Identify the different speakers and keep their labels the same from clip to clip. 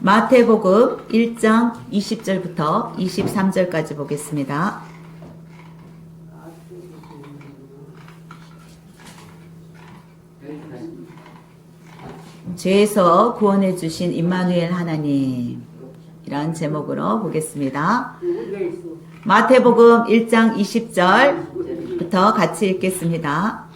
Speaker 1: 마태복음 1장 20절부터 23절까지 보겠습니다. 죄에서 구원해 주신 임마누엘 하나님, 이런 제목으로 보겠습니다. 마태복음 1장 20절부터 같이 읽겠습니다.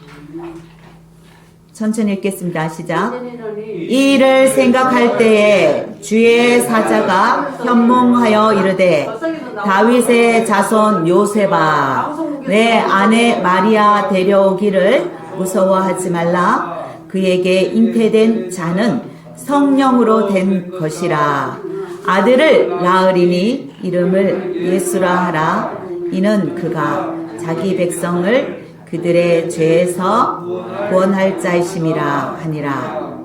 Speaker 1: 천천히 읽겠습니다. 시작. 이 일을 생각할 때에 주의 사자가 현몽하여 이르되, 다윗의 자손 요셉아, 내 아내 마리아 데려오기를 무서워하지 말라. 그에게 잉태된 자는 성령으로 된 것이라. 아들을 낳으리니 이름을 예수라 하라. 이는 그가 자기 백성을 그들의 죄에서 구원할 자이심이라 하니라.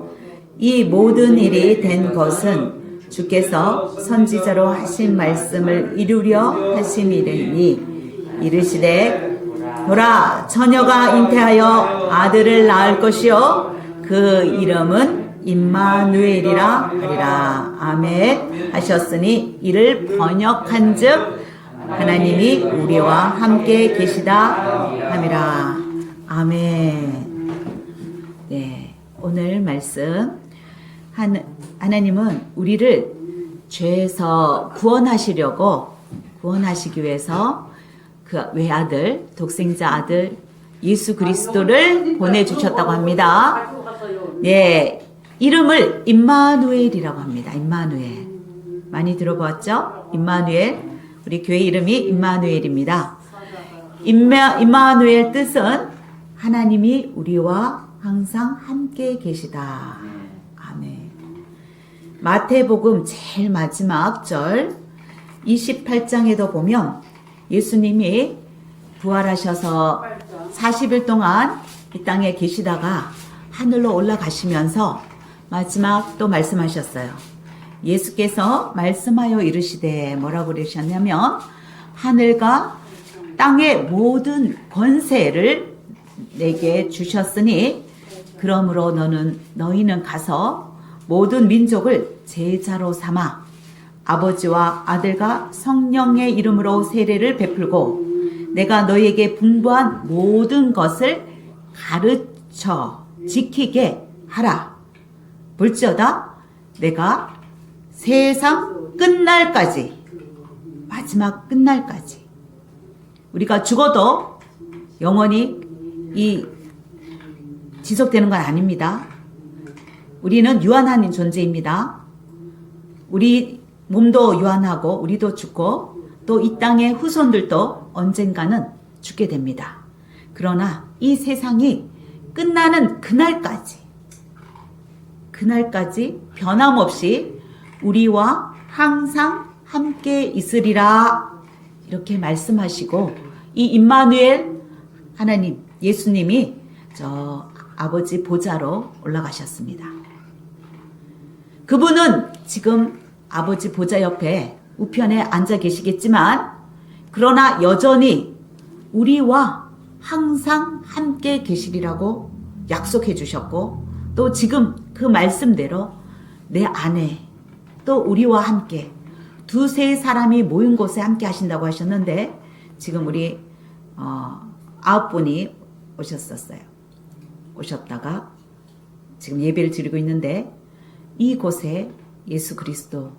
Speaker 1: 이 모든 일이 된 것은 주께서 선지자로 하신 말씀을 이루려 하심이니, 이르시되 보라, 처녀가 잉태하여 아들을 낳을 것이요 그 이름은 임마누엘이라 하리라. 아멘. 하셨으니 이를 번역한즉 하나님이 우리와 함께 계시다 함이라. 아멘. 네, 오늘 말씀, 하나님은 우리를 죄에서 구원하시기 위해서 그 외아들, 독생자 아들 예수 그리스도를 보내주셨다고 합니다. 네, 이름을 임마누엘이라고 합니다. 임마누엘. 많이 들어보았죠? 임마누엘. 우리 교회 이름이 임마누엘입니다. 임마누엘 뜻은 하나님이 우리와 항상 함께 계시다. 아멘. 마태복음 제일 마지막 절 28장에도 보면 예수님이 부활하셔서 40일 동안 이 땅에 계시다가 하늘로 올라가시면서 마지막 또 말씀하셨어요. 예수께서 말씀하여 이르시되, 뭐라고 그러셨냐면, 하늘과 땅의 모든 권세를 내게 주셨으니 그러므로 너희는 가서 모든 민족을 제자로 삼아 아버지와 아들과 성령의 이름으로 세례를 베풀고 내가 너희에게 분부한 모든 것을 가르쳐 지키게 하라. 볼지어다 내가 세상 끝날까지, 마지막 끝날까지, 우리가 죽어도 영원히 지속되는 건 아닙니다. 우리는 유한한 존재입니다. 우리 몸도 유한하고 우리도 죽고 또 이 땅의 후손들도 언젠가는 죽게 됩니다. 그러나 이 세상이 끝나는 그날까지 변함없이 우리와 항상 함께 있으리라, 이렇게 말씀하시고, 이 임마누엘 하나님 예수님이 저 아버지 보좌로 올라가셨습니다. 그분은 지금 아버지 보좌 옆에 우편에 앉아 계시겠지만, 그러나 여전히 우리와 항상 함께 계시리라고 약속해 주셨고, 또 지금 그 말씀대로 내 안에 또 우리와 함께 두세 사람이 모인 곳에 함께 하신다고 하셨는데, 지금 우리 9분이 오셨다가 지금 예배를 드리고 있는데, 이곳에 예수 그리스도,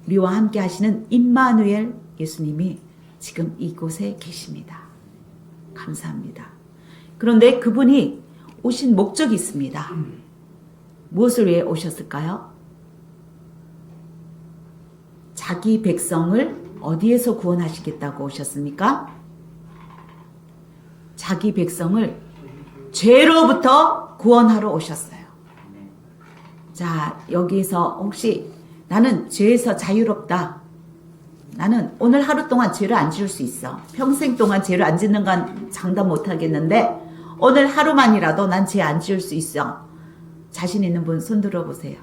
Speaker 1: 우리와 함께 하시는 임마누엘 예수님이 지금 이곳에 계십니다. 감사합니다. 그런데 그분이 오신 목적이 있습니다. 무엇을 위해 오셨을까요? 자기 백성을 어디에서 구원하시겠다고 오셨습니까? 자기 백성을 죄로부터 구원하러 오셨어요. 자, 여기서 혹시 나는 죄에서 자유롭다, 나는 오늘 하루 동안 죄를 안 지을 수 있어, 평생 동안 죄를 안 짓는 건 장담 못 하겠는데 오늘 하루만이라도 난 죄 안 지을 수 있어, 자신 있는 분 손 들어보세요.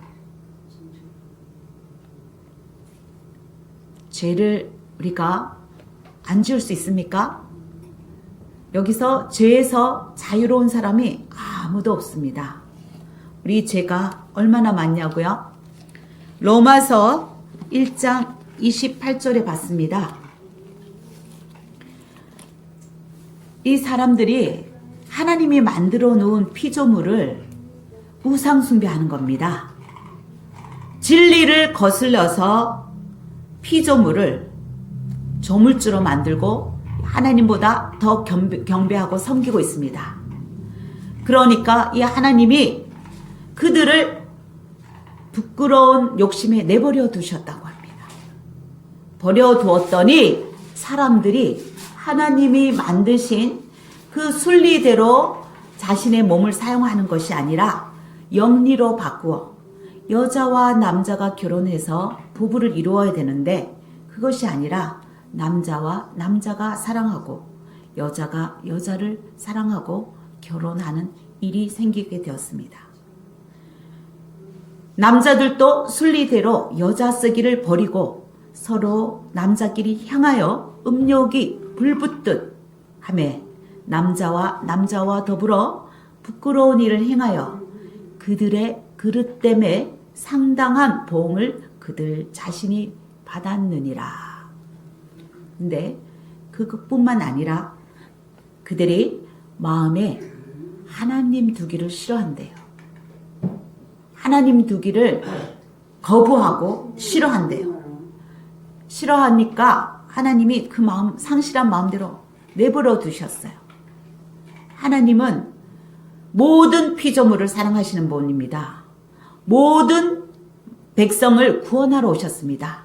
Speaker 1: 죄를 우리가 안 지을 수 있습니까? 여기서 죄에서 자유로운 사람이 아무도 없습니다. 우리 죄가 얼마나 많냐고요? 로마서 1장 28절에 봤습니다. 이 사람들이 하나님이 만들어 놓은 피조물을 우상 숭배하는 겁니다. 진리를 거슬려서 피조물을 조물주로 만들고 하나님보다 더 경배하고 섬기고 있습니다. 그러니까 이 하나님이 그들을 부끄러운 욕심에 내버려 두셨다고 합니다. 버려 두었더니 사람들이 하나님이 만드신 그 순리대로 자신의 몸을 사용하는 것이 아니라 영리로 바꾸어 여자와 남자가 결혼해서 부부를 이루어야 되는데 그것이 아니라 남자와 남자가 사랑하고 여자가 여자를 사랑하고 결혼하는 일이 생기게 되었습니다. 남자들도 순리대로 여자 쓰기를 버리고 서로 남자끼리 향하여 음욕이 불붙듯 하며 남자와 더불어 부끄러운 일을 행하여 그들의 그릇됨에 상당한 보응을 그들 자신이 받았느니라. 근데 그것뿐만 아니라 그들이 마음에 하나님 두기를 싫어한대요. 하나님 두기를 거부하고 싫어한대요. 싫어하니까 하나님이 그 마음, 상실한 마음대로 내버려 두셨어요. 하나님은 모든 피조물을 사랑하시는 분입니다. 모든 백성을 구원하러 오셨습니다.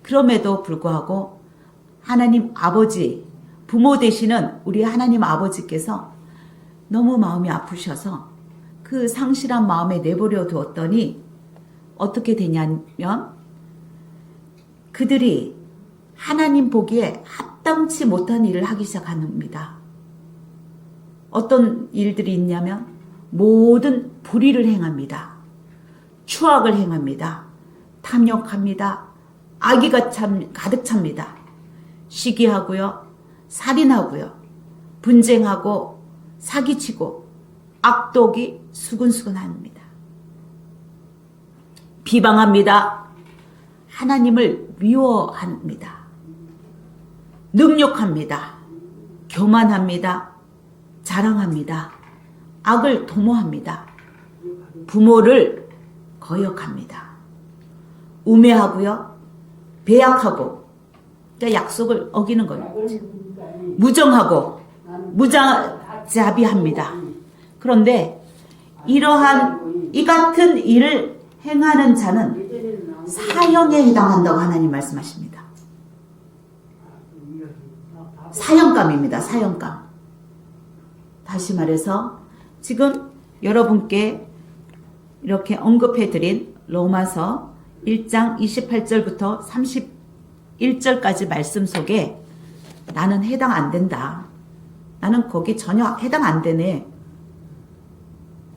Speaker 1: 그럼에도 불구하고 하나님 아버지, 부모 되시는 우리 하나님 아버지께서 너무 마음이 아프셔서 그 상실한 마음에 내버려 두었더니 어떻게 되냐면 그들이 하나님 보기에 합당치 못한 일을 하기 시작합니다. 어떤 일들이 있냐면 모든 불의를 행합니다. 추악을 행합니다. 탐욕합니다. 악의가 가득 찹니다. 시기하고요. 살인하고요. 분쟁하고 사기치고 악독이 수근수근합니다. 비방합니다. 하나님을 미워합니다. 능욕합니다. 교만합니다. 자랑합니다. 악을 도모합니다. 부모를 거역합니다. 우매하고요. 배약하고 그러니까 약속을 어기는 거예요. 무정하고 무자비합니다. 그런데 이러한 이 같은 일을 행하는 자는 사형에 해당한다고 하나님 말씀하십니다. 사형감입니다. 사형감. 다시 말해서 지금 여러분께 이렇게 언급해드린 로마서 1장 28절부터 31절까지 말씀 속에 나는 해당 안 된다. 나는 거기 전혀 해당 안 되네.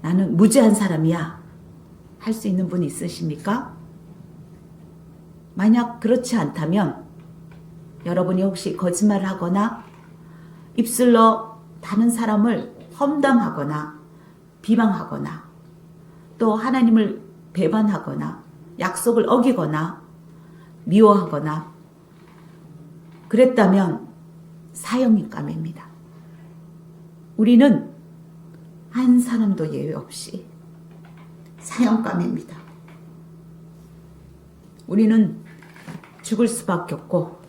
Speaker 1: 나는 무죄한 사람이야. 할 수 있는 분 있으십니까? 만약 그렇지 않다면 여러분이 혹시 거짓말을 하거나 입술로 다른 사람을 험담하거나 비방하거나 또 하나님을 배반하거나 약속을 어기거나 미워하거나 그랬다면 사형감입니다. 우리는 한 사람도 예외 없이 사형감입니다. 우리는 죽을 수밖에 없고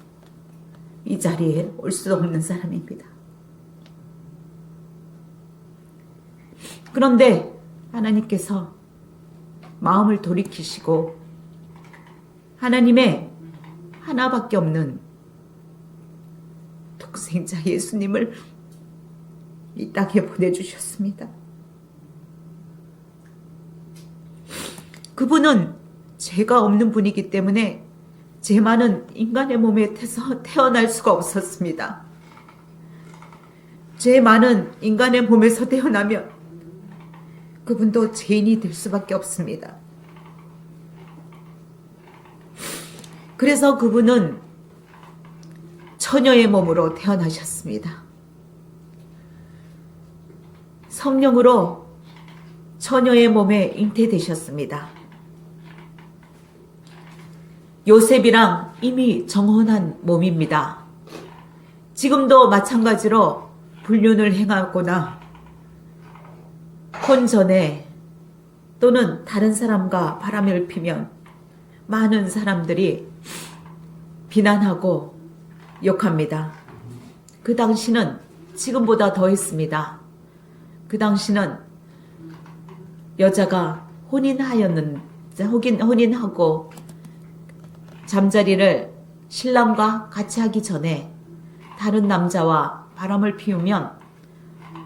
Speaker 1: 이 자리에 올 수 없는 사람입니다. 그런데 하나님께서 마음을 돌이키시고 하나님의 하나밖에 없는 독생자 예수님을 이 땅에 보내주셨습니다. 그분은 죄가 없는 분이기 때문에 죄만은 인간의 몸에 태어날 수가 없었습니다. 죄 많은 인간의 몸에서 태어나면 그분도 죄인이 될 수밖에 없습니다. 그래서 그분은 처녀의 몸으로 태어나셨습니다. 성령으로 처녀의 몸에 잉태되셨습니다. 요셉이랑 이미 정혼한 몸입니다. 지금도 마찬가지로 불륜을 행하거나 혼전에 또는 다른 사람과 바람을 피면 많은 사람들이 비난하고 욕합니다. 그 당시는 지금보다 더 했습니다. 그 당시는 여자가 혼인하고 잠자리를 신랑과 같이 하기 전에 다른 남자와 바람을 피우면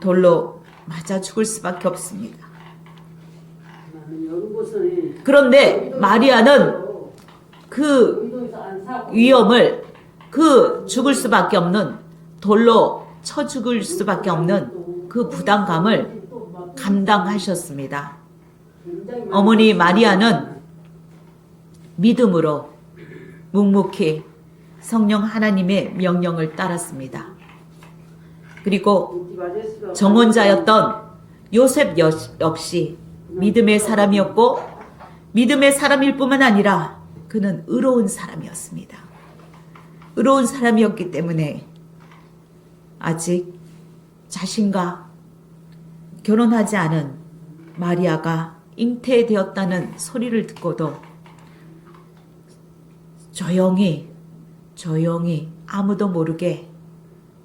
Speaker 1: 돌로 맞아 죽을 수밖에 없습니다. 그런데 마리아는 그 위험을, 그 죽을 수밖에 없는, 돌로 쳐 죽을 수밖에 없는 그 부담감을 감당하셨습니다. 어머니 마리아는 믿음으로 묵묵히 성령 하나님의 명령을 따랐습니다. 그리고 정혼자였던 요셉 역시 믿음의 사람이었고, 믿음의 사람일 뿐만 아니라 그는 의로운 사람이었습니다. 의로운 사람이었기 때문에 아직 자신과 결혼하지 않은 마리아가 잉태되었다는 소리를 듣고도 조용히 아무도 모르게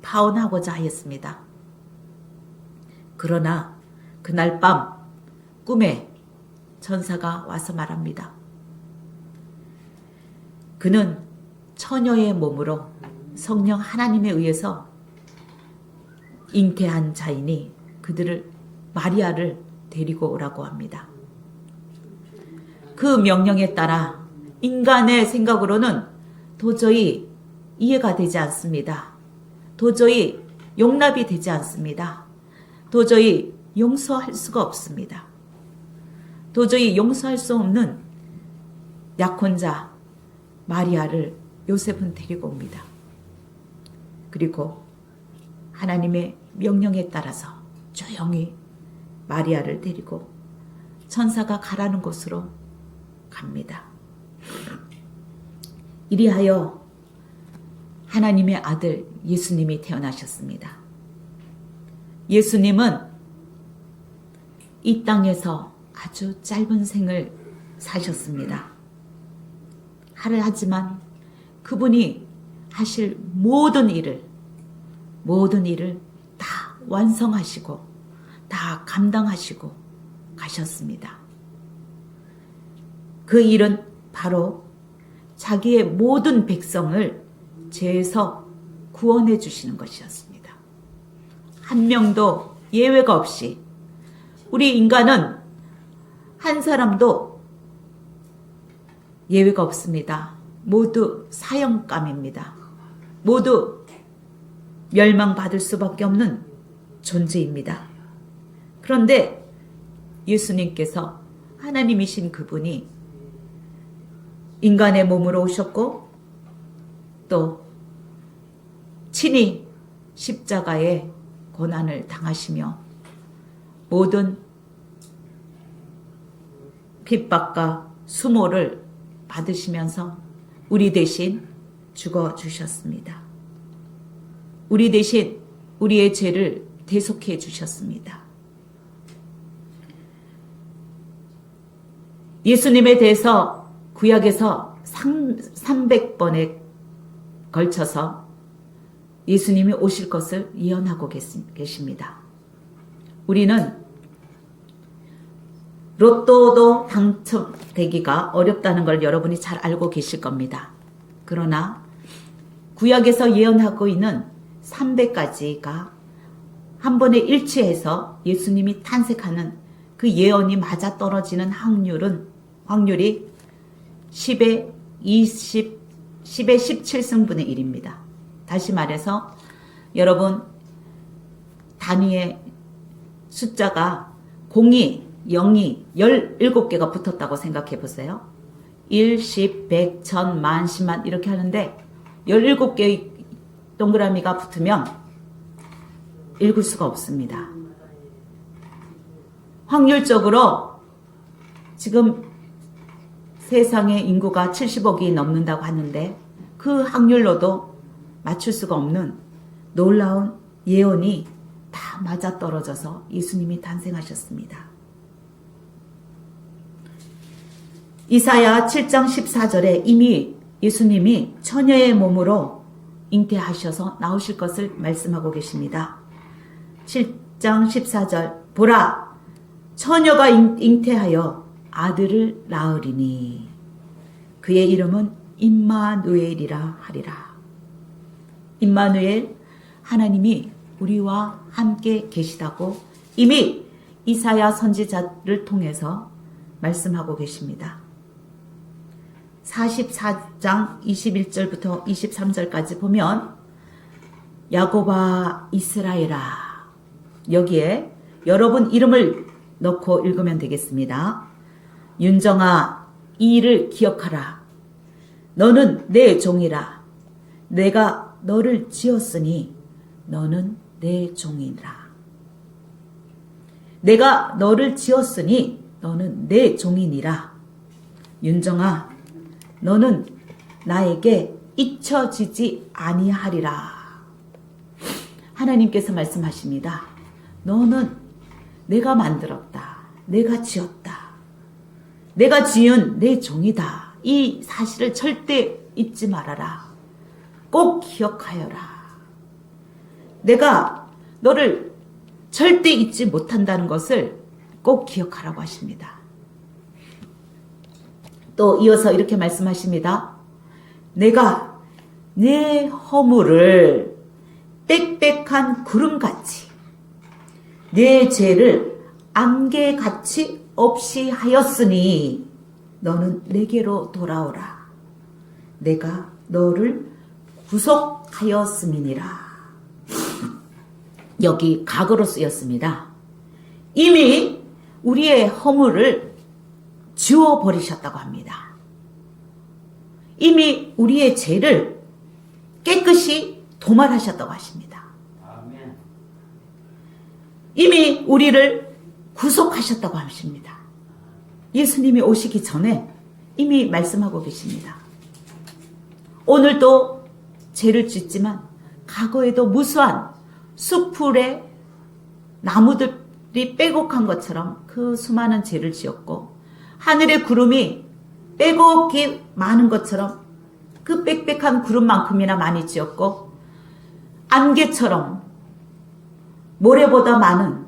Speaker 1: 파혼하고자 하였습니다. 그러나 그날 밤 꿈에 천사가 와서 말합니다. 그는 처녀의 몸으로 성령 하나님에 의해서 잉태한 자이니 마리아를 데리고 오라고 합니다. 그 명령에 따라 인간의 생각으로는 도저히 이해가 되지 않습니다. 도저히 용납이 되지 않습니다. 도저히 용서할 수가 없습니다. 도저히 용서할 수 없는 약혼자 마리아를 요셉은 데리고 옵니다. 그리고 하나님의 명령에 따라서 조용히 마리아를 데리고 천사가 가라는 곳으로 갑니다. 이리하여 하나님의 아들 예수님이 태어나셨습니다. 예수님은 이 땅에서 아주 짧은 생을 사셨습니다. 하지만 그분이 하실 모든 일을 다 완성하시고 다 감당하시고 가셨습니다. 그 일은 바로 자기의 모든 백성을 죄에서 구원해 주시는 것이었습니다. 한 명도 예외가 없이 우리 인간은 한 사람도 예외가 없습니다. 모두 사형감입니다. 모두 멸망받을 수밖에 없는 존재입니다. 그런데 예수님께서 하나님이신 그분이 인간의 몸으로 오셨고 또 친히 십자가의 고난을 당하시며 모든 핍박과 수모를 받으시면서 우리 대신 죽어주셨습니다. 우리 대신 우리의 죄를 대속해 주셨습니다. 예수님에 대해서 구약에서 300번에 걸쳐서 예수님이 오실 것을 예언하고 계십니다. 우리는 로또도 당첨되기가 어렵다는 걸 여러분이 잘 알고 계실 겁니다. 그러나 구약에서 예언하고 있는 300가지가 한 번에 일치해서 예수님이 탄생하는 그 예언이 맞아떨어지는 확률이 10의 17승분의 1입니다. 다시 말해서 여러분 단위의 숫자가 0이 0이 17개가 붙었다고 생각해 보세요. 1, 10, 100, 1000, 만, 10만 이렇게 하는데 17개의 동그라미가 붙으면 읽을 수가 없습니다. 확률적으로 지금 세상의 인구가 70억이 넘는다고 하는데 그 확률로도 맞출 수가 없는 놀라운 예언이 다 맞아떨어져서 예수님이 탄생하셨습니다. 이사야 7장 14절에 이미 예수님이 처녀의 몸으로 잉태하셔서 나오실 것을 말씀하고 계십니다. 7장 14절 보라 처녀가 잉태하여 아들을 낳으리니 그의 이름은 임마누엘이라 하리라. 임마누엘 하나님이 우리와 함께 계시다고 이미 이사야 선지자를 통해서 말씀하고 계십니다. 44장 21절부터 23절까지 보면 야곱아 이스라엘아 여기에 여러분 이름을 넣고 읽으면 되겠습니다. 윤정아 이 일을 기억하라. 너는 내 종이라. 내가 너를 지었으니 너는 내 종이라. 내가 너를 지었으니 너는 내 종이니라. 윤정아 너는 나에게 잊혀지지 아니하리라. 하나님께서 말씀하십니다. 너는 내가 만들었다. 내가 지었다. 내가 지은 내 종이다. 이 사실을 절대 잊지 말아라. 꼭 기억하여라. 내가 너를 절대 잊지 못한다는 것을 꼭 기억하라고 하십니다. 또 이어서 이렇게 말씀하십니다. 내가 내 허물을 빽빽한 구름같이 내 죄를 안개같이 없이 하였으니 너는 내게로 돌아오라. 내가 너를 구속하였음이니라. 여기 과거로 쓰였습니다. 이미 우리의 허물을 지워버리셨다고 합니다. 이미 우리의 죄를 깨끗이 도말하셨다고 하십니다. 이미 우리를 구속하셨다고 하십니다. 예수님이 오시기 전에 이미 말씀하고 계십니다. 오늘도 죄를 짓지만 과거에도 무수한 숲풀의 나무들이 빼곡한 것처럼 그 수많은 죄를 지었고 하늘의 구름이 빼곡히 많은 것처럼 그 빽빽한 구름만큼이나 많이 지었고 안개처럼 모래보다 많은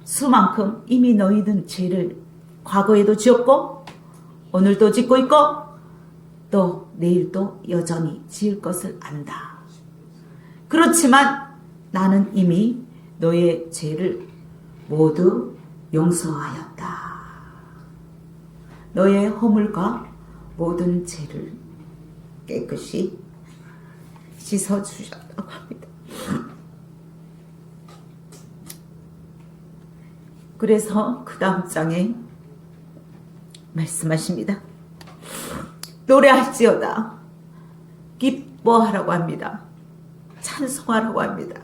Speaker 1: 수만큼 이미 너희는 죄를 과거에도 지었고 오늘도 짓고 있고 또 내일도 여전히 지을 것을 안다. 그렇지만 나는 이미 너의 죄를 모두 용서하였다. 너의 허물과 모든 죄를 깨끗이 씻어주셨다고 합니다. 그래서 그 다음 장에 말씀하십니다. 노래할지어다. 기뻐하라고 합니다. 찬송하라고 합니다.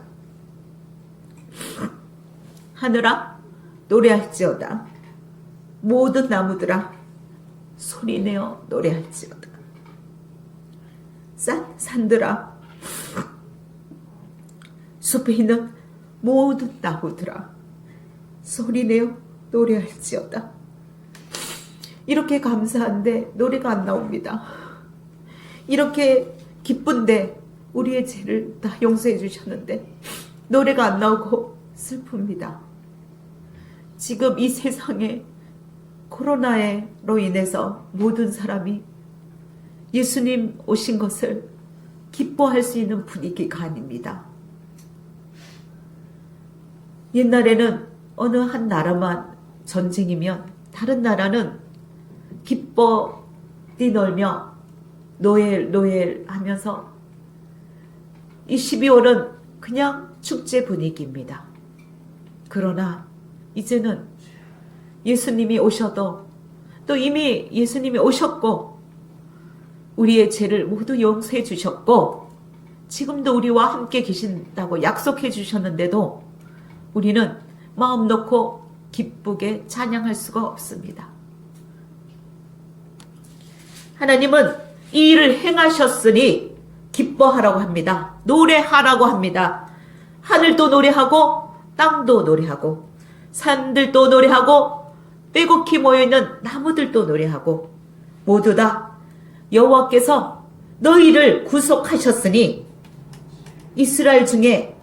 Speaker 1: 하늘아 노래할지어다. 모든 나무들아 소리내어 노래할지어다. 산들아 숲에 있는 모든 나무들아 소리내어 노래할지어다. 이렇게 감사한데 노래가 안 나옵니다. 이렇게 기쁜데 우리의 죄를 다 용서해 주셨는데 노래가 안 나오고 슬픕니다. 지금 이 세상에 코로나로 인해서 모든 사람이 예수님 오신 것을 기뻐할 수 있는 분위기가 아닙니다. 옛날에는 어느 한 나라만 전쟁이면 다른 나라는 기뻐 뛰놀며 노엘 하면서 이 12월은 그냥 축제 분위기입니다. 그러나 이제는 예수님이 오셔도 또 이미 예수님이 오셨고 우리의 죄를 모두 용서해 주셨고 지금도 우리와 함께 계신다고 약속해 주셨는데도 우리는 마음 놓고 기쁘게 찬양할 수가 없습니다. 하나님은 이 일을 행하셨으니 기뻐하라고 합니다. 노래하라고 합니다. 하늘도 노래하고 땅도 노래하고 산들도 노래하고 빼곡히 모여있는 나무들도 노래하고 모두 다 여호와께서 너희를 구속하셨으니 이스라엘 중에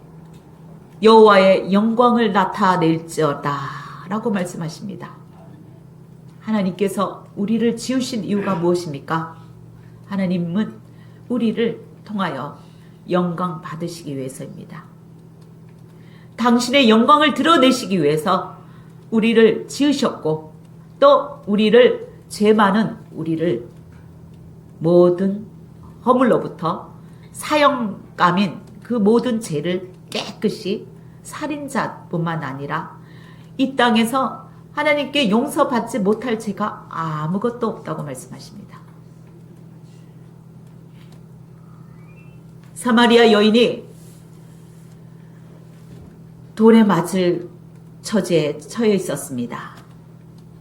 Speaker 1: 여호와의 영광을 나타낼지어다 라고 말씀하십니다. 하나님께서 우리를 지으신 이유가 무엇입니까? 하나님은 우리를 통하여 영광 받으시기 위해서입니다. 당신의 영광을 드러내시기 위해서 우리를 지으셨고 또 우리를 죄 많은 우리를 모든 허물로부터 사형감인 그 모든 죄를 깨끗이 살인자뿐만 아니라 이 땅에서 하나님께 용서받지 못할 죄가 아무것도 없다고 말씀하십니다. 사마리아 여인이 돌에 맞을 처지에 처해 있었습니다.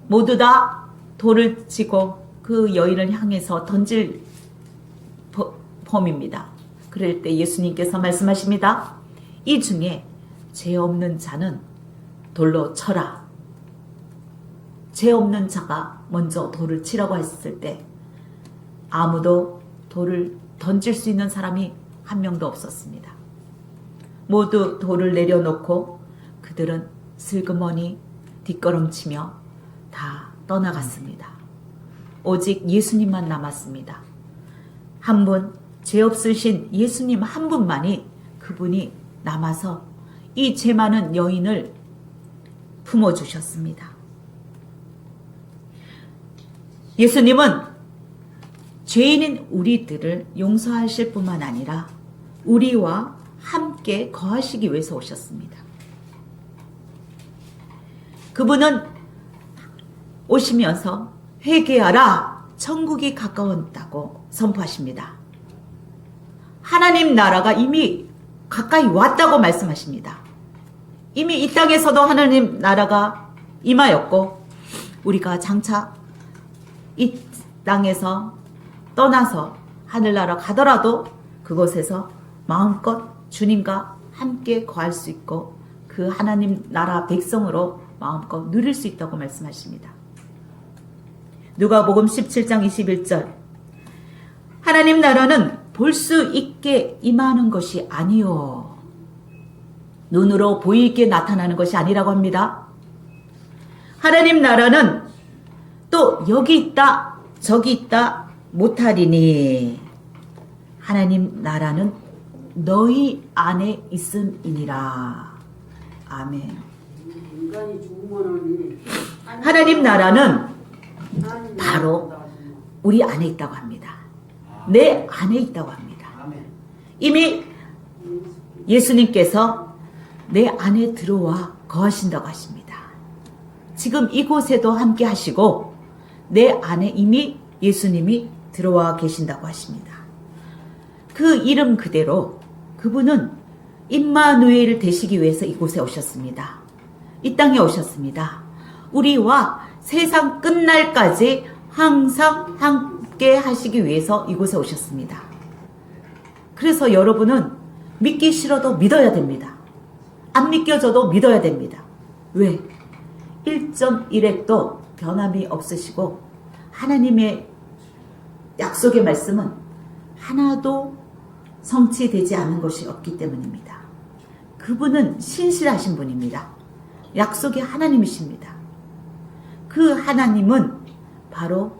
Speaker 1: 모두 다 돌을 치고 그 여인을 향해서 던질 범입니다. 그럴 때 예수님께서 말씀하십니다. 이 중에 죄 없는 자는 돌로 쳐라. 죄 없는 자가 먼저 돌을 치라고 했을 때 아무도 돌을 던질 수 있는 사람이 한 명도 없었습니다. 모두 돌을 내려놓고 그들은 슬그머니 뒷걸음치며 다 떠나갔습니다. 오직 예수님만 남았습니다. 한 분, 죄 없으신 예수님 한 분만이 그분이 남아서 이 죄 많은 여인을 품어주셨습니다. 예수님은 죄인인 우리들을 용서하실 뿐만 아니라 우리와 함께 거하시기 위해서 오셨습니다. 그분은 오시면서 회개하라, 천국이 가까웠다고 선포하십니다. 하나님 나라가 이미 가까이 왔다고 말씀하십니다. 이미 이 땅에서도 하나님 나라가 임하였고 우리가 장차 이 땅에서 떠나서 하늘나라 가더라도 그곳에서 마음껏 주님과 함께 거할 수 있고 그 하나님 나라 백성으로 마음껏 누릴 수 있다고 말씀하십니다. 누가복음 17장 21절 하나님 나라는 볼 수 있게 임하는 것이 아니요 눈으로 보이게 나타나는 것이 아니라고 합니다. 하나님 나라는 또 여기 있다 저기 있다 못하리니 하나님 나라는 너희 안에 있음이니라. 아멘. 하나님 나라는 바로 우리 안에 있다고 합니다. 내 안에 있다고 합니다. 이미 예수님께서 내 안에 들어와 거하신다고 하십니다. 지금 이곳에도 함께 하시고 내 안에 이미 예수님이 들어와 계신다고 하십니다. 그 이름 그대로 그분은 임마누엘 되시기 위해서 이곳에 오셨습니다. 이 땅에 오셨습니다. 우리와 세상 끝날까지 항상 함께 하시기 위해서 이곳에 오셨습니다. 그래서 여러분은 믿기 싫어도 믿어야 됩니다. 안 믿겨져도 믿어야 됩니다. 왜? 1.1핵도 변함이 없으시고 하나님의 약속의 말씀은 하나도 성취되지 않은 것이 없기 때문입니다. 그분은 신실하신 분입니다. 약속의 하나님이십니다. 그 하나님은 바로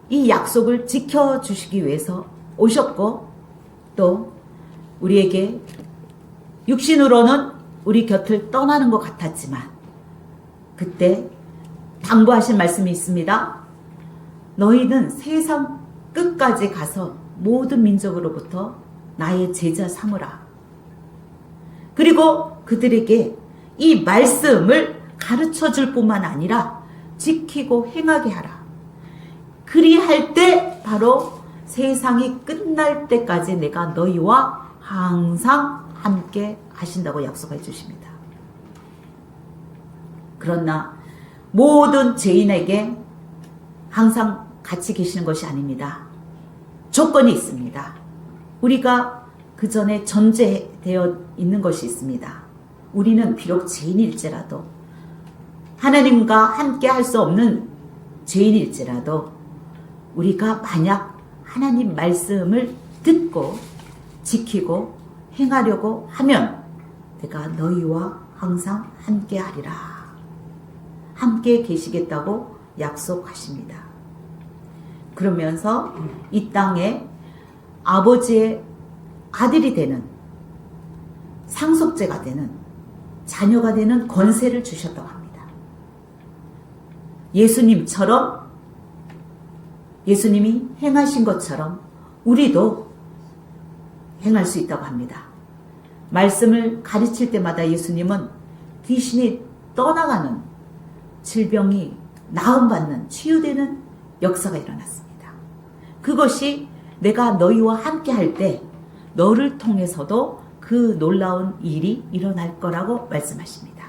Speaker 1: 이 약속을 지켜주시기 위해서 오셨고 또 우리에게 육신으로는 우리 곁을 떠나는 것 같았지만 그때 당부하신 말씀이 있습니다. 너희는 세상 끝까지 가서 모든 민족으로부터 나의 제자 삼으라. 그리고 그들에게 이 말씀을 가르쳐 줄 뿐만 아니라 지키고 행하게 하라. 그리할 때 바로 세상이 끝날 때까지 내가 너희와 항상 함께 하신다고 약속해 주십니다. 그러나 모든 죄인에게 항상 같이 계시는 것이 아닙니다. 조건이 있습니다. 우리가 그 전에 전제되어 있는 것이 있습니다. 우리는 비록 죄인일지라도, 하나님과 함께 할 수 없는 죄인일지라도, 우리가 만약 하나님 말씀을 듣고 지키고 행하려고 하면 내가 너희와 항상 함께 하리라. 함께 계시겠다고 약속하십니다. 그러면서 이 땅에 아버지의 아들이 되는, 상속자가 되는, 자녀가 되는 권세를 주셨다고 합니다. 예수님처럼, 예수님이 행하신 것처럼 우리도 행할 수 있다고 합니다. 말씀을 가르칠 때마다 예수님은 귀신이 떠나가는, 질병이 나음받는, 치유되는 역사가 일어났습니다. 그것이 내가 너희와 함께 할 때 너를 통해서도 그 놀라운 일이 일어날 거라고 말씀하십니다.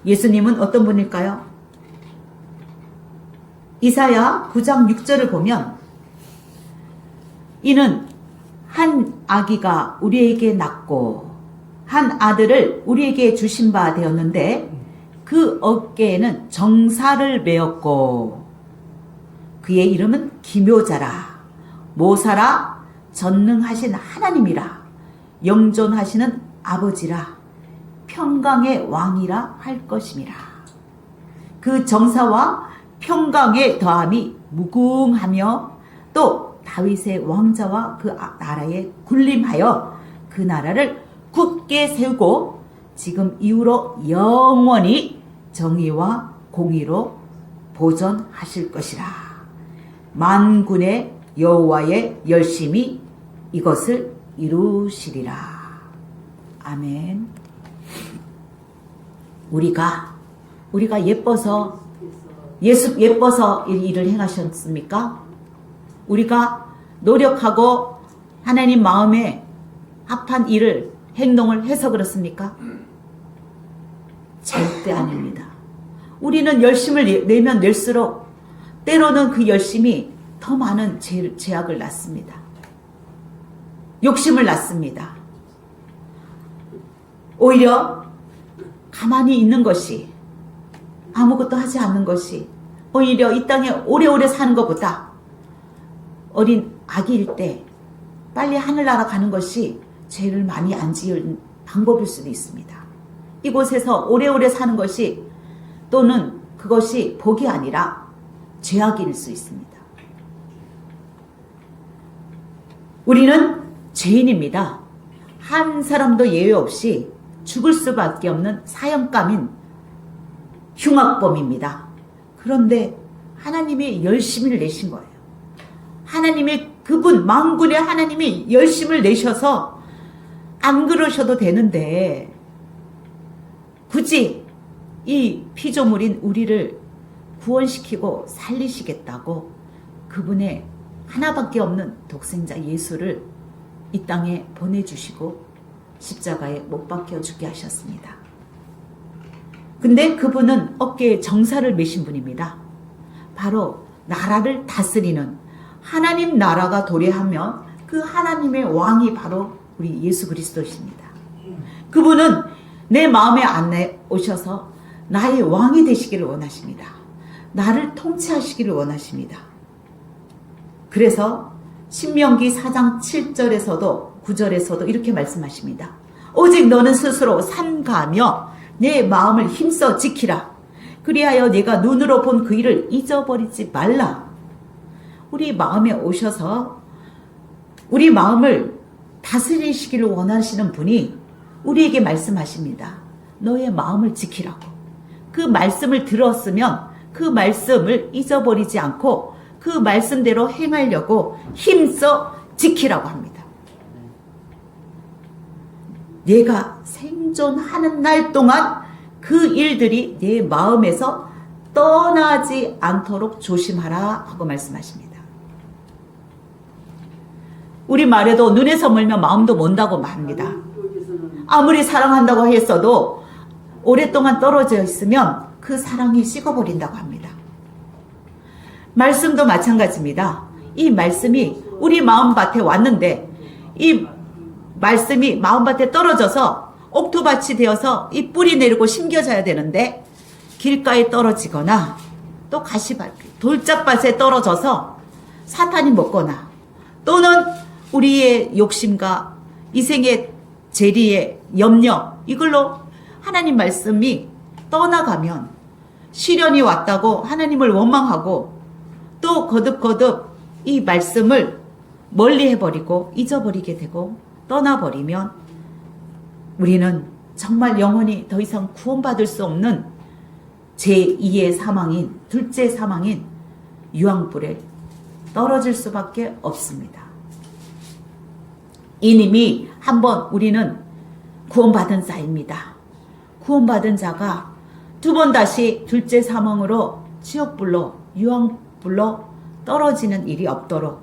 Speaker 1: 예수님은 어떤 분일까요? 이사야 9장 6절을 보면 이는 한 아기가 우리에게 낳고 한 아들을 우리에게 주신 바 되었는데 그 어깨에는 정사를 메었고 그의 이름은 기묘자라 모사라 전능하신 하나님이라 영존하시는 아버지라 평강의 왕이라 할 것임이라. 그 정사와 평강의 더함이 무궁하며 또 다윗의 왕자와 그 나라에 군림하여 그 나라를 굳게 세우고 지금 이후로 영원히 정의와 공의로 보존하실 것이라. 만군의 여호와의 열심히 이것을 이루시리라. 아멘. 우리가 예뻐서 예뻐서 이 일을 행하셨습니까? 우리가 노력하고 하나님 마음에 합한 일을 행동을 해서 그렇습니까? 절대 아닙니다. 우리는 열심을 내면 낼수록 때로는 그 열심이 더 많은 죄악을 낳습니다. 욕심을 낳습니다. 오히려 가만히 있는 것이, 아무것도 하지 않는 것이 오히려 이 땅에 오래오래 사는 것보다 어린 아기일 때 빨리 하늘나라 가는 것이 죄를 많이 안 지을 방법일 수도 있습니다. 이곳에서 오래오래 사는 것이 또는 그것이 복이 아니라 죄악일 수 있습니다. 우리는 죄인입니다. 한 사람도 예외 없이 죽을 수밖에 없는 사형감인 흉악범입니다. 그런데 하나님이 열심을 내신 거예요. 하나님의 그분 만군의 하나님이 열심을 내셔서 안 그러셔도 되는데 굳이 이 피조물인 우리를 구원시키고 살리시겠다고 그분의 하나밖에 없는 독생자 예수를 이 땅에 보내주시고 십자가에 못 박혀 죽게 하셨습니다. 근데 그분은 어깨에 정사를 메신 분입니다. 바로 나라를 다스리는 하나님 나라가 도래하면 그 하나님의 왕이 바로 우리 예수 그리스도이십니다. 그분은 내 마음에 안에 오셔서 나의 왕이 되시기를 원하십니다. 나를 통치하시기를 원하십니다. 그래서 신명기 4장 7절에서도 9절에서도 이렇게 말씀하십니다. 오직 너는 스스로 삼가하며 내 마음을 힘써 지키라. 그리하여 내가 눈으로 본 그 일을 잊어버리지 말라. 우리 마음에 오셔서 우리 마음을 다스리시기를 원하시는 분이 우리에게 말씀하십니다. 너의 마음을 지키라고. 그 말씀을 들었으면 그 말씀을 잊어버리지 않고 그 말씀대로 행하려고 힘써 지키라고 합니다. 내가 생존하는 날 동안 그 일들이 내 마음에서 떠나지 않도록 조심하라 하고 말씀하십니다. 우리 말에도 눈에서 멀면 마음도 먼다고 말합니다. 아무리 사랑한다고 했어도 오랫동안 떨어져 있으면 그 사랑이 식어버린다고 합니다. 말씀도 마찬가지입니다. 이 말씀이 우리 마음밭에 왔는데 이 말씀이 마음밭에 떨어져서 옥토밭이 되어서 이 뿌리 내리고 심겨져야 되는데 길가에 떨어지거나 또 가시밭, 돌짝밭에 떨어져서 사탄이 먹거나 또는 우리의 욕심과 이생의 재리의 염려 이걸로 하나님 말씀이 떠나가면 시련이 왔다고 하나님을 원망하고 또 거듭거듭 이 말씀을 멀리 해버리고 잊어버리게 되고 떠나버리면 우리는 정말 영원히 더 이상 구원받을 수 없는 제2의 사망인 둘째 사망인 유황불에 떨어질 수밖에 없습니다. 이님이 한번 우리는 구원받은 자입니다. 구원받은 자가 두 번 다시 둘째 사망으로 지옥불로 유황불로 떨어지는 일이 없도록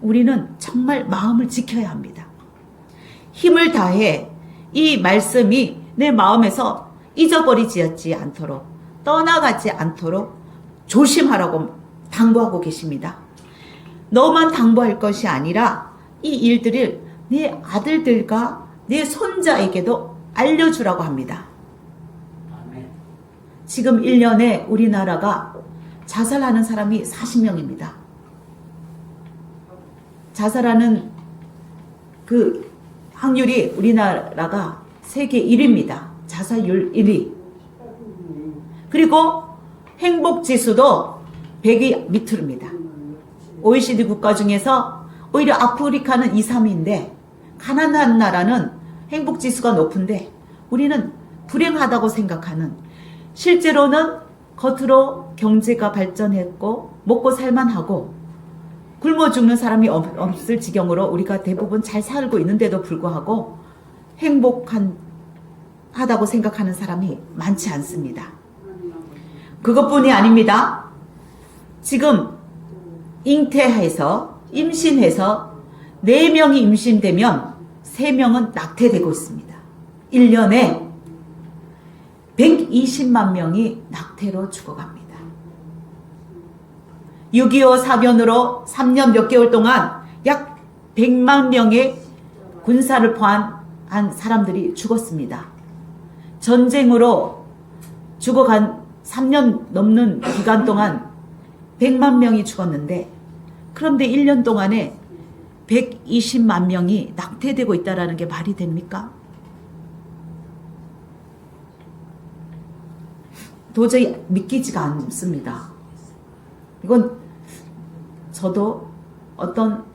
Speaker 1: 우리는 정말 마음을 지켜야 합니다. 힘을 다해 이 말씀이 내 마음에서 잊어버리지 않도록 떠나가지 않도록 조심하라고 당부하고 계십니다. 너만 당부할 것이 아니라 이 일들을 네 아들들과 네 손자에게도 알려주라고 합니다. 지금 1년에 우리나라가 자살하는 사람이 40명입니다. 자살하는 그 확률이 우리나라가 세계 1위입니다. 자살률 1위. 그리고 행복지수도 100위 밑으로입니다. OECD 국가 중에서 오히려 아프리카는 2, 3위인데 가난한 나라는 행복지수가 높은데 우리는 불행하다고 생각하는 실제로는 겉으로 경제가 발전했고 먹고 살만하고 굶어 죽는 사람이 없을 지경으로 우리가 대부분 잘 살고 있는데도 불구하고 행복하다고 생각하는 사람이 많지 않습니다. 그것뿐이 아닙니다. 지금 잉태해서 임신해서 4명이 임신되면 3명은 낙태되고 있습니다. 1년에 120만 명이 낙태로 죽어갑니다. 6.25 사변으로 3년 몇 개월 동안 약 100만 명의 군사를 포함한 사람들이 죽었습니다. 전쟁으로 죽어간 3년 넘는 기간 동안 100만 명이 죽었는데 그런데 1년 동안에 120만 명이 낙태되고 있다는 게 말이 됩니까? 도저히 믿기지가 않습니다. 이건 저도 어떤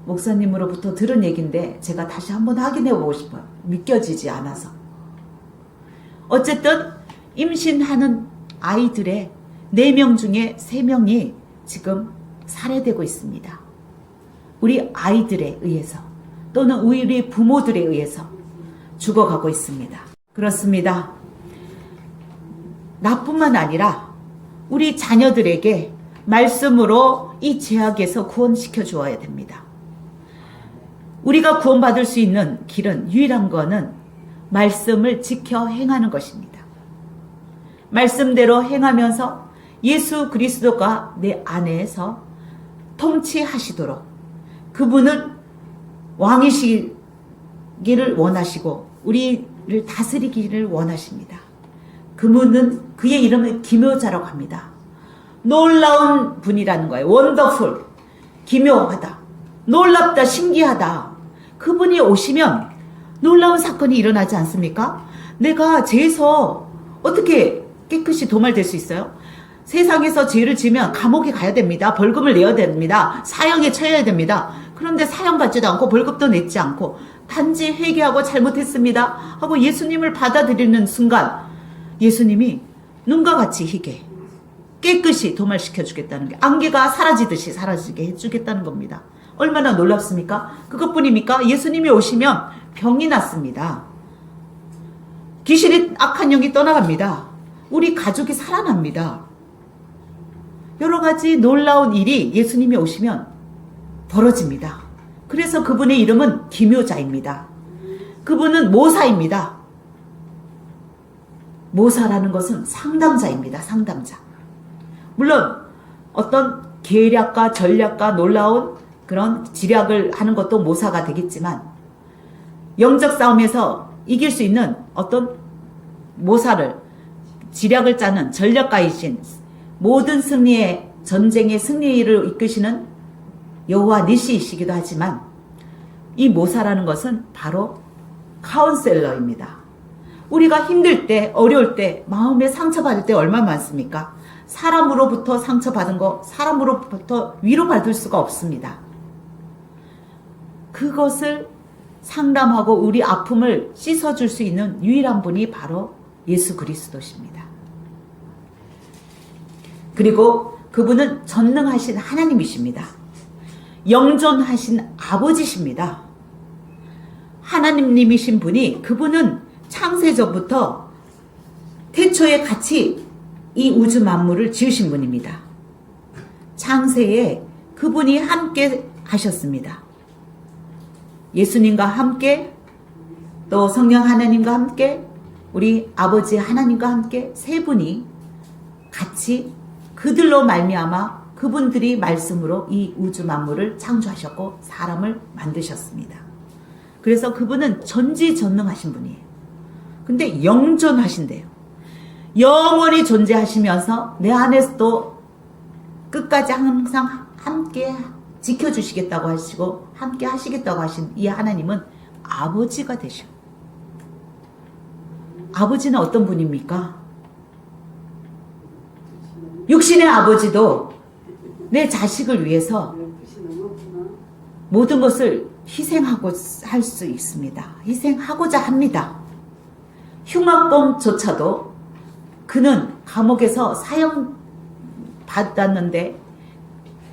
Speaker 1: 목사님으로부터 들은 얘기인데 제가 다시 한번 확인해 보고 싶어요. 믿겨지지 않아서. 어쨌든 임신하는 아이들의 4명 중에 3명이 지금 살해되고 있습니다. 우리 아이들에 의해서 또는 우리 부모들에 의해서 죽어가고 있습니다. 그렇습니다. 나뿐만 아니라 우리 자녀들에게 말씀으로 이 죄악에서 구원시켜 주어야 됩니다. 우리가 구원받을 수 있는 길은 유일한 거는 말씀을 지켜 행하는 것입니다. 말씀대로 행하면서 예수 그리스도가 내 안에서 통치하시도록 그분은 왕이시기를 원하시고 우리를 다스리기를 원하십니다. 그분은 그의 이름을 기묘자라고 합니다. 놀라운 분이라는 거예요. 원더풀, 기묘하다, 놀랍다, 신기하다. 그분이 오시면 놀라운 사건이 일어나지 않습니까? 내가 죄에서 어떻게 깨끗이 도말될 수 있어요? 세상에서 죄를 지으면 감옥에 가야 됩니다. 벌금을 내야 됩니다. 사형에 처해야 됩니다. 그런데 사형 받지도 않고 벌금도 냈지 않고 단지 회개하고 잘못했습니다 하고 예수님을 받아들이는 순간 예수님이 눈과 같이 희게 깨끗이 도말시켜 주겠다는 게 안개가 사라지듯이 사라지게 해주겠다는 겁니다. 얼마나 놀랍습니까? 그것뿐입니까? 예수님이 오시면 병이 낫습니다. 귀신이 악한 영이 떠나갑니다. 우리 가족이 살아납니다. 여러 가지 놀라운 일이 예수님이 오시면 벌어집니다. 그래서 그분의 이름은 기묘자입니다. 그분은 모사입니다. 모사라는 것은 상담자입니다. 상담자. 물론 어떤 계략과 전략과 놀라운 그런 지략을 하는 것도 모사가 되겠지만, 영적 싸움에서 이길 수 있는 어떤 모사를, 지략을 짜는 전략가이신, 모든 승리의, 전쟁의 승리를 이끄시는 여호와 니시이시기도 하지만, 이 모사라는 것은 바로 카운셀러입니다. 우리가 힘들 때, 어려울 때, 마음에 상처받을 때 얼마나 많습니까? 사람으로부터 상처받은 거, 사람으로부터 위로받을 수가 없습니다. 그것을 상담하고 우리 아픔을 씻어줄 수 있는 유일한 분이 바로 예수 그리스도십니다. 그리고 그분은 전능하신 하나님이십니다. 영존하신 아버지십니다. 하나님님이신 분이, 그분은 창세전부터 태초에 같이 이 우주 만물을 지으신 분입니다. 창세에 그분이 함께 하셨습니다. 예수님과 함께, 또 성령 하나님과 함께, 우리 아버지 하나님과 함께 세 분이 같이 그들로 말미암아 그분들이 말씀으로 이 우주 만물을 창조하셨고 사람을 만드셨습니다. 그래서 그분은 전지전능하신 분이에요. 근데 영존하신대요. 영원히 존재하시면서 내 안에서도 끝까지 항상 함께 지켜주시겠다고 하시고 함께 하시겠다고 하신 이 하나님은 아버지가 되셔. 아버지는 어떤 분입니까? 육신의 아버지도 내 자식을 위해서 모든 것을 희생하고 할 수 있습니다. 희생하고자 합니다. 흉악범조차도 그는 감옥에서 사형 받았는데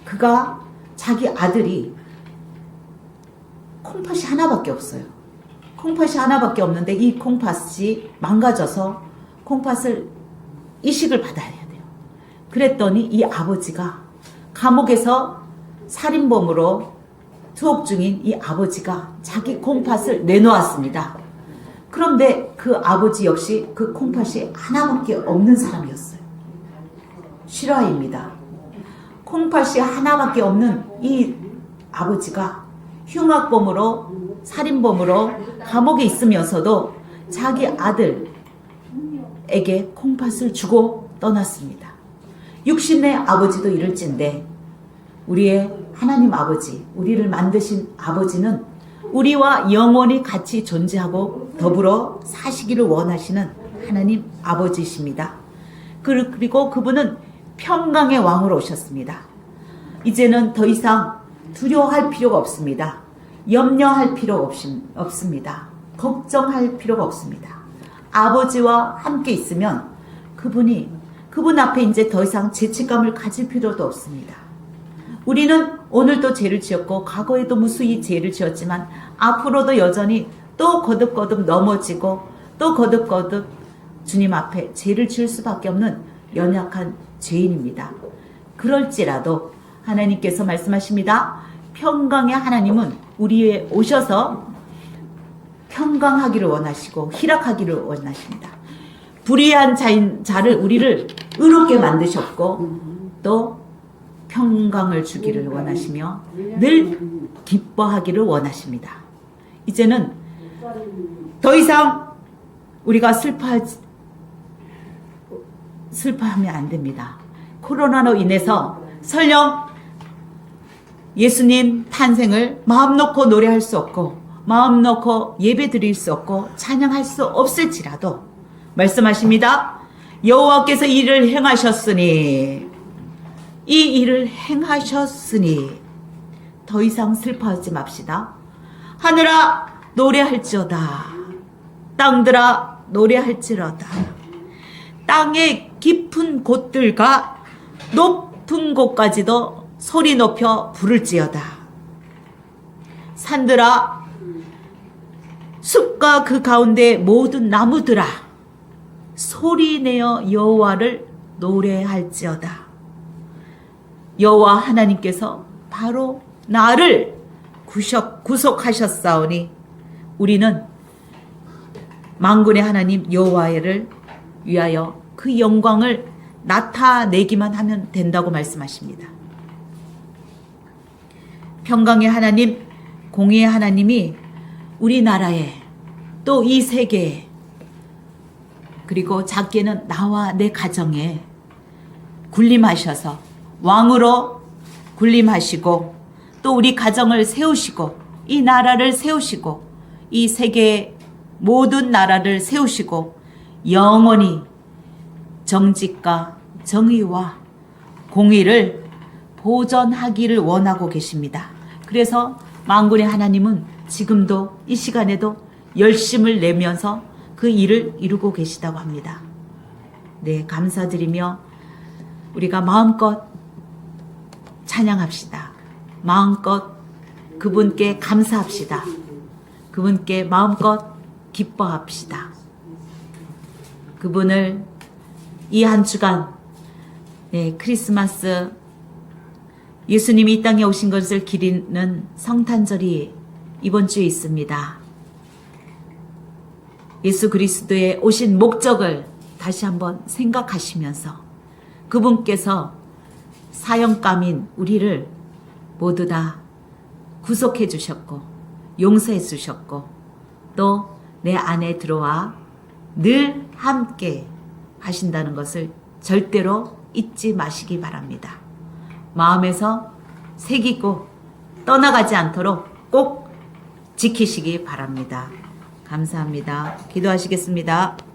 Speaker 1: 그가 자기 아들이 콩팥이 하나밖에 없어요. 콩팥이 하나밖에 없는데 이 콩팥이 망가져서 콩팥을 이식을 받아야 돼요. 그랬더니 이 아버지가 감옥에서 살인범으로 투옥 중인 이 아버지가 자기 콩팥을 내놓았습니다. 그런데 그 아버지 역시 그 콩팥이 하나밖에 없는 사람이었어요. 실화입니다. 콩팥이 하나밖에 없는 이 아버지가 흉악범으로, 살인범으로 감옥에 있으면서도 자기 아들에게 콩팥을 주고 떠났습니다. 육신의 아버지도 이럴진데 우리의 하나님 아버지, 우리를 만드신 아버지는 우리와 영원히 같이 존재하고 더불어 사시기를 원하시는 하나님 아버지이십니다. 그리고 그분은 평강의 왕으로 오셨습니다. 이제는 더 이상 두려워할 필요가 없습니다. 염려할 필요가 없습니다. 걱정할 필요가 없습니다. 아버지와 함께 있으면 그분 앞에 이제 더 이상 죄책감을 가질 필요도 없습니다. 우리는 오늘도 죄를 지었고 과거에도 무수히 죄를 지었지만 앞으로도 여전히 또 거듭거듭 넘어지고 또 거듭거듭 주님 앞에 죄를 지을 수밖에 없는 연약한 죄인입니다. 그럴지라도 하나님께서 말씀하십니다. 평강의 하나님은 우리에 오셔서 평강하기를 원하시고 희락하기를 원하십니다. 불의한 자를 우리를 의롭게 만드셨고 또 평강을 주기를 원하시며 늘 기뻐하기를 원하십니다. 이제는 더 이상 우리가 슬퍼하면 안 됩니다. 코로나로 인해서 설령 예수님 탄생을 마음 놓고 노래할 수 없고 마음 놓고 예배 드릴 수 없고 찬양할 수 없을지라도 말씀하십니다. 여호와께서 이 일을 행하셨으니 더 이상 슬퍼하지 맙시다. 하늘아 노래할지어다. 땅들아 노래할지어다. 땅의 깊은 곳들과 높은 곳까지도 소리 높여 부를지어다. 산들아 숲과 그 가운데 모든 나무들아 소리내어 여호와를 노래할지어다. 여호와 하나님께서 바로 나를 구속하셨사오니 우리는 만군의 하나님 여호와를 위하여 그 영광을 나타내기만 하면 된다고 말씀하십니다. 평강의 하나님, 공의의 하나님이 우리나라에 또 이 세계에 그리고 작게는 나와 내 가정에 군림하셔서 왕으로 군림하시고 또 우리 가정을 세우시고 이 나라를 세우시고 이 세계의 모든 나라를 세우시고 영원히 정직과 정의와 공의를 보존하기를 원하고 계십니다. 그래서 만군의 하나님은 지금도 이 시간에도 열심을 내면서 그 일을 이루고 계시다고 합니다. 네, 감사드리며 우리가 마음껏 찬양합시다. 마음껏 그분께 감사합시다. 그분께 마음껏 기뻐합시다. 그분을 이 한 주간 크리스마스 예수님이 이 땅에 오신 것을 기리는 성탄절이 이번 주에 있습니다. 예수 그리스도의 오신 목적을 다시 한번 생각하시면서 그분께서 사형감인 우리를 모두 다 구속해 주셨고 용서해 주셨고 또 내 안에 들어와 늘 함께 하신다는 것을 절대로 잊지 마시기 바랍니다. 마음에서 새기고 떠나가지 않도록 꼭 지키시기 바랍니다. 감사합니다. 기도하시겠습니다.